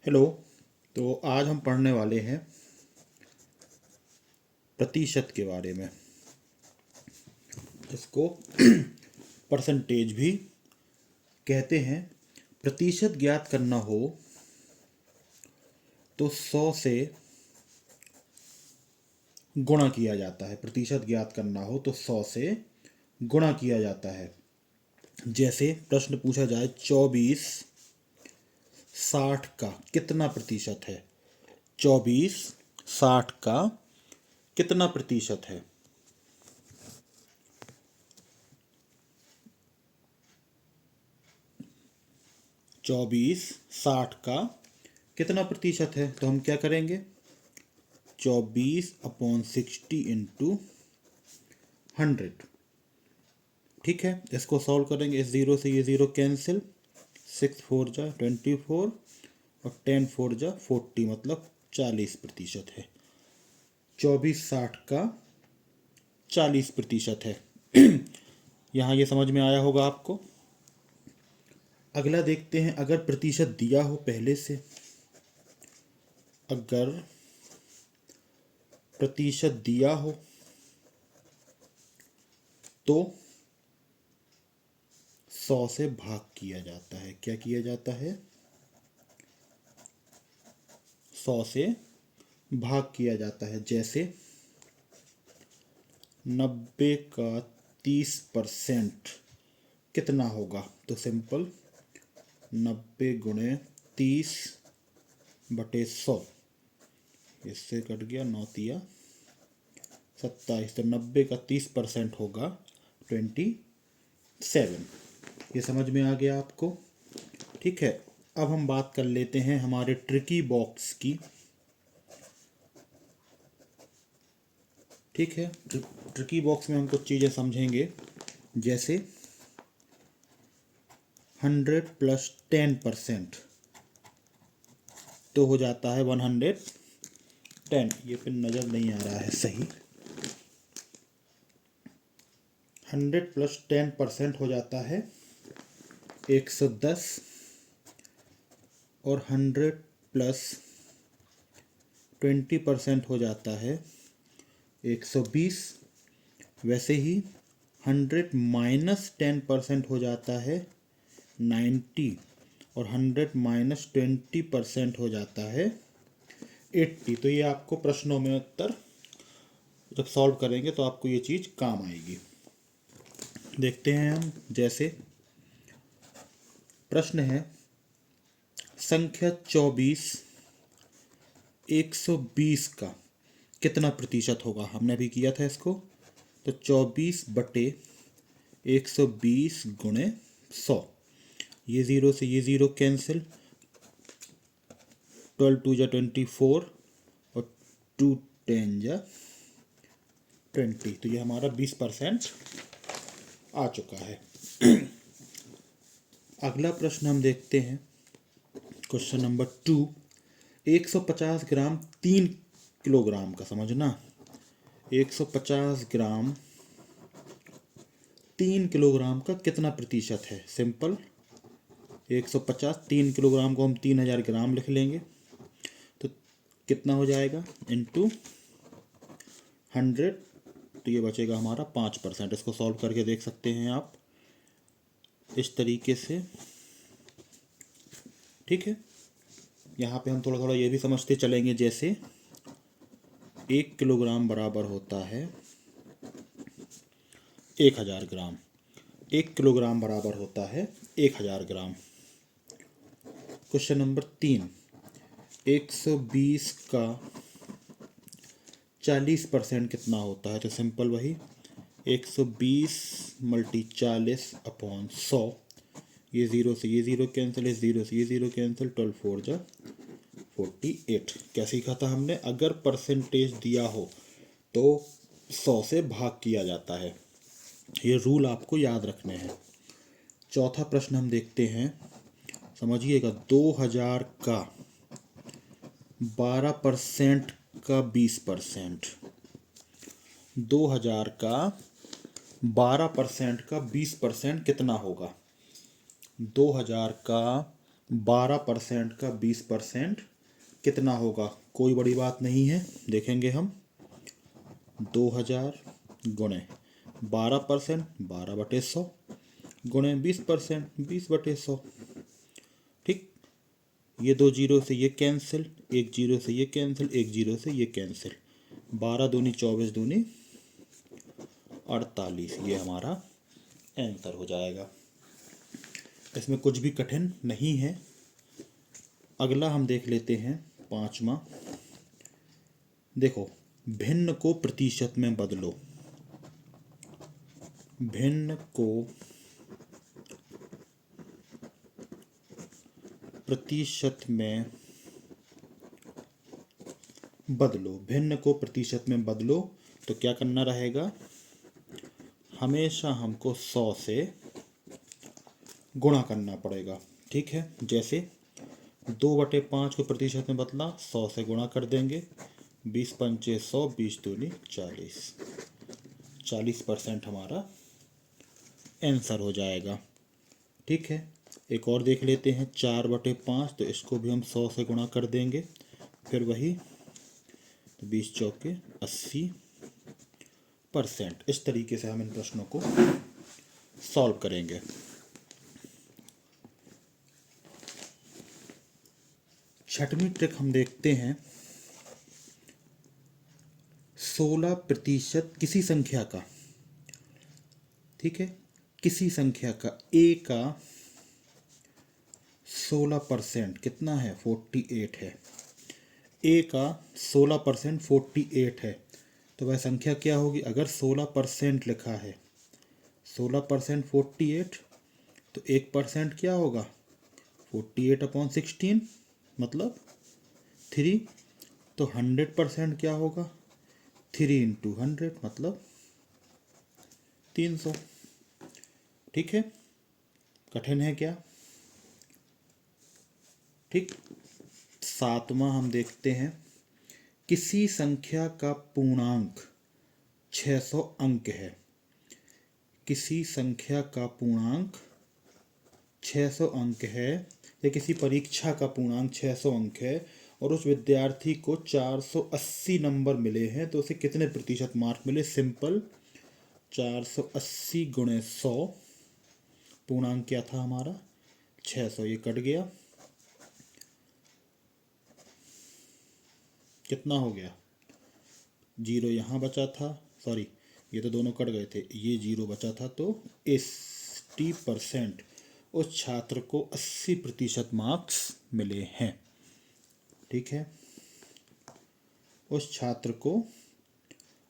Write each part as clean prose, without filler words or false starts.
Hello. तो आज हम पढ़ने वाले हैं प्रतिशत के बारे में। इसको परसेंटेज भी कहते हैं। प्रतिशत ज्ञात करना हो तो 100 से गुणा किया जाता है। प्रतिशत ज्ञात करना हो तो 100 से गुणा किया जाता है। जैसे प्रश्न पूछा जाए 24 60 का कितना प्रतिशत है। 24 60 का कितना प्रतिशत है। 24 60 का कितना प्रतिशत है, तो हम क्या करेंगे 24/60 इंटू 100। ठीक है, इसको सॉल्व करेंगे। इस ज़ीरो से ये ज़ीरो कैंसिल, 6 4 जा 24 और 10 4 जा 40, मतलब 40% है। 24 60 का 40% है। यहाँ ये समझ में आया होगा आपको। अगला देखते हैं, अगर प्रतिशत दिया हो पहले से, अगर प्रतिशत दिया हो तो 100 से भाग किया जाता है। क्या किया जाता है, 100 से भाग किया जाता है। जैसे 90 का 30% कितना होगा, तो सिंपल 90 गुणे 30 बटे 100, इससे कट गया 9 तिया 27, तो 90 का 30% होगा 27। ये समझ में आ गया आपको। ठीक है, अब हम बात कर लेते हैं हमारे ट्रिकी बॉक्स की। ठीक है, ट्रिकी बॉक्स में हम कुछ चीज़ें समझेंगे। जैसे 100 + 10% तो हो जाता है 110। ये फिर नज़र नहीं आ रहा है सही। 100 + 10% हो जाता है 110, और 100 + 20% हो जाता है 120। वैसे ही 100 - 10% हो जाता है 90, और 100 - 20% हो जाता है 80। तो ये आपको प्रश्नों में उत्तर जब सॉल्व करेंगे तो आपको ये चीज़ काम आएगी। देखते हैं हम। जैसे प्रश्न है, संख्या 24 120 का कितना प्रतिशत होगा। हमने अभी किया था इसको, तो 24 बटे 120 गुणे 100। ये ज़ीरो से ये ज़ीरो कैंसिल, 12 2 जा 24 और 2 10 जा 20, तो ये हमारा 20% आ चुका है। अगला प्रश्न हम देखते हैं, क्वेश्चन नंबर 2। 150 ग्राम 3 किलोग्राम का, समझना 150 ग्राम 3 किलोग्राम का कितना प्रतिशत है। सिंपल 150 3 किलोग्राम को हम 3000 ग्राम लिख लेंगे, तो कितना हो जाएगा इंटू 100, तो ये बचेगा हमारा 5%। इसको सॉल्व करके देख सकते हैं आप इस तरीके से। ठीक है, यहाँ पे हम थोड़ा थोड़ा ये भी समझते चलेंगे। जैसे 1 किलोग्राम बराबर होता है 1000 ग्राम। 1 किलोग्राम बराबर होता है 1000 ग्राम। Question number 3। 120 का 40% कितना होता है, तो सिंपल वही 120 × 40/100। ये ज़ीरो से ये ज़ीरो कैंसिल, इस ज़ीरो से ये ज़ीरो कैंसिल, 12 4 जा 48। क्या सीखा था हमने, अगर परसेंटेज दिया हो तो 100 से भाग किया जाता है। ये रूल आपको याद रखने हैं। चौथा प्रश्न हम देखते हैं, समझिएगा। 2000 का 12% का 20%। 2000 का 12% का 20% कितना होगा। 2000 का 12% का 20% कितना होगा? कोई बड़ी बात नहीं है, देखेंगे हम। 2000 गुणे 12%, 12/100 गुणे 20%, 20/100। ठीक, ये 2 जीरो से ये कैंसिल, 1 जीरो से ये कैंसिल, 1 जीरो से ये कैंसिल। 12 दूनी 24 दूनी 48, ये हमारा आंसर हो जाएगा। इसमें कुछ भी कठिन नहीं है। अगला हम देख लेते हैं 5वां। देखो, भिन्न को प्रतिशत में बदलो। भिन्न को प्रतिशत में बदलो। भिन्न को प्रतिशत में बदलो तो क्या करना रहेगा? हमेशा हमको 100 से गुणा करना पड़ेगा। ठीक है, जैसे 2/5 को प्रतिशत में बदला, 100 से गुणा कर देंगे। 20 पंचे 100, 20 दूनी 40, 40% हमारा आंसर हो जाएगा। ठीक है, एक और देख लेते हैं 4/5, तो इसको भी हम 100 से गुणा कर देंगे। फिर वही, तो 20 चौके 80%। इस तरीके से हम इन प्रश्नों को सॉल्व करेंगे। छठवीं ट्रिक हम देखते हैं। 16% किसी संख्या का, ठीक है, किसी संख्या का a का 16% कितना है? 48 है। a का 16% 48 है, तो वह संख्या क्या होगी? अगर 16% लिखा है, 16% 48, तो 1% क्या होगा? 48/16 मतलब 3। तो 100% क्या होगा? 3 × 100 मतलब 300। ठीक है, कठिन है क्या? ठीक। 7वां हम देखते हैं। किसी संख्या का पूर्णांक 600 अंक है। किसी संख्या का पूर्णांक 600 अंक है, या किसी परीक्षा का पूर्णांक 600 अंक है और उस विद्यार्थी को 480 नंबर मिले हैं, तो उसे कितने प्रतिशत मार्क मिले? सिंपल, 480 गुणे 100, पूर्णांक क्या था हमारा? 600, ये कट गया, कितना हो गया? जीरो यहाँ बचा था, सॉरी ये तो दोनों कट गए थे, ये जीरो बचा था, तो 80% उस छात्र को 80% मार्क्स मिले हैं। ठीक है, उस छात्र को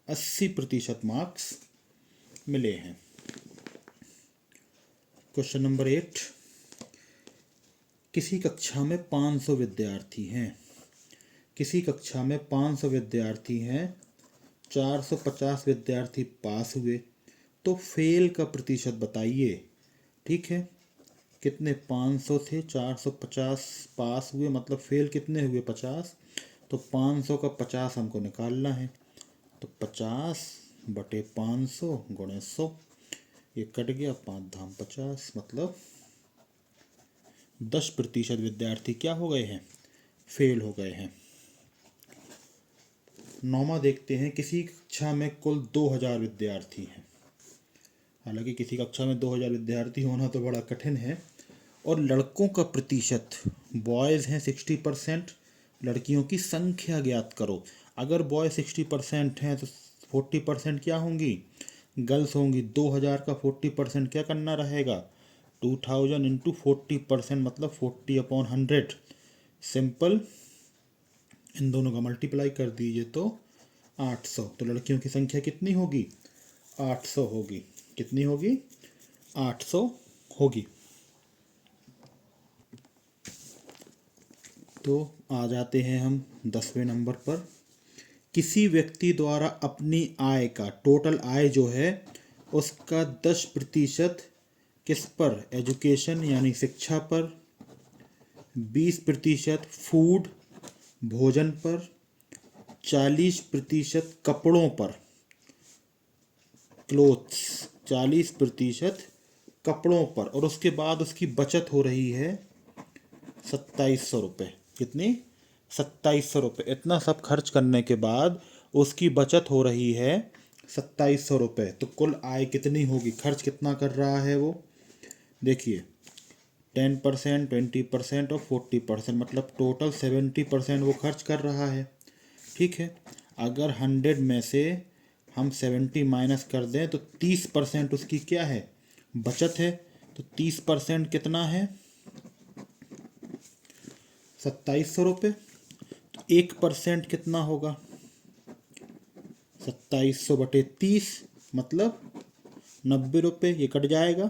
80% मार्क्स मिले हैं। Question number 8। किसी कक्षा में 500 विद्यार्थी हैं। किसी कक्षा में 500 विद्यार्थी हैं, 450 विद्यार्थी पास हुए, तो फेल का प्रतिशत बताइए। ठीक है, कितने? 500 थे, 450 पास हुए, मतलब फेल कितने हुए? 50। तो 500 का 50 हमको निकालना है, तो 50/500 गुणे 100, ये कट गया, 5 धाम 50, मतलब 10% विद्यार्थी क्या हो गए हैं? फेल हो गए हैं। 9वां देखते हैं। किसी कक्षा में कुल 2000 विद्यार्थी हैं। हालांकि किसी कक्षा में 2000 विद्यार्थी होना तो बड़ा कठिन है। और लड़कों का प्रतिशत, बॉयज़ हैं 60%, लड़कियों की संख्या ज्ञात करो। अगर बॉयज़ 60% हैं तो 40% क्या होंगी? गर्ल्स होंगी। 2000 का 40% क्या करना रहेगा? 2000 × 40%, मतलब 40/100। सिंपल, इन दोनों का मल्टीप्लाई कर दीजिए तो 800। तो लड़कियों की संख्या कितनी होगी? 800 होगी। कितनी होगी? 800 होगी। तो आ जाते हैं हम 10वें नंबर पर। किसी व्यक्ति द्वारा अपनी आय का, टोटल आय जो है उसका 10% किस पर? एजुकेशन यानी शिक्षा पर, 20% फूड भोजन पर, 40% कपड़ों पर, क्लोथ्स, 40% कपड़ों पर, और उसके बाद उसकी बचत हो रही है ₹2700। कितनी? ₹2700। इतना सब खर्च करने के बाद उसकी बचत हो रही है ₹2700। तो कुल आय कितनी होगी? खर्च कितना कर रहा है वो? देखिए 10%, 20% और 40%, मतलब टोटल 70% वो खर्च कर रहा है। ठीक है, अगर 100 में से हम 70 माइनस कर दें तो 30% उसकी क्या है? बचत है। तो 30% कितना है? ₹2700। तो 1% कितना होगा? 2700/30, मतलब ₹90। ये कट जाएगा,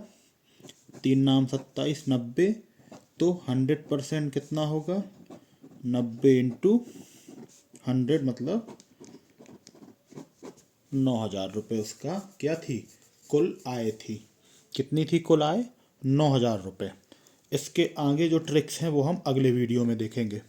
3×9 = 27, 90। तो 100% कितना होगा? 90 इंटू 100, मतलब ₹9000 उसका क्या थी? कुल आय थी। कितनी थी कुल आय? ₹9000। इसके आगे जो ट्रिक्स हैं वो हम अगले वीडियो में देखेंगे।